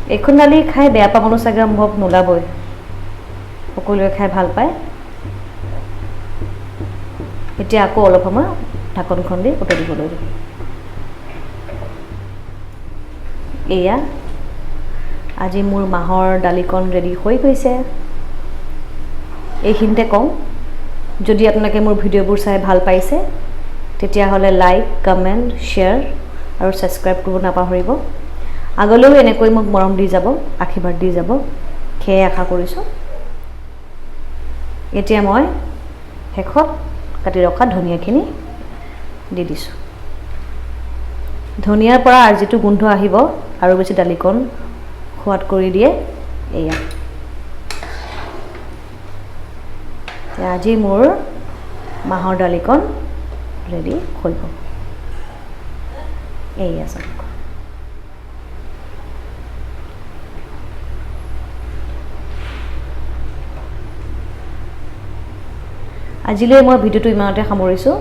এইখন দালি খাই বেয়া পাব মানুহ চাগে সম্ভৱ নোলাবই সকলোৱে খাই ভাল পায় এতিয়া আকৌ অলপ সময় ঢাকনখন দি উতলি দিবলৈ দিম এয়া আজি মোৰ মাহৰ দালিকণ ৰেডি হৈ গৈছে এইখিনিতে কওঁ যদি আপোনালোকে মোৰ ভিডিঅ'বোৰ চাই ভাল পাইছে তেতিয়াহ'লে লাইক কমেণ্ট শ্বেয়াৰ আৰু ছাবস্ক্ৰাইব কৰিব নাপাহৰিব আগলৈও এনেকৈ মোক মৰম দি যাব আশীৰ্বাদ দি যাব সেয়ে আশা কৰিছোঁ এতিয়া মই শেষত কাটি ৰখা ধনিয়াখিনি দি দিছোঁ ধনিয়াৰ পৰা আৰু যিটো গোন্ধ আহিব আৰু বেছি দালিকণ সোৱাদ কৰি দিয়ে এয়া আজি মোৰ মাহৰ দালিকণ ৰেডি হৈ গ'ল এয়া চাওক আজিলৈ মই ভিডিঅ'টো ইমানতে সামৰিছোঁ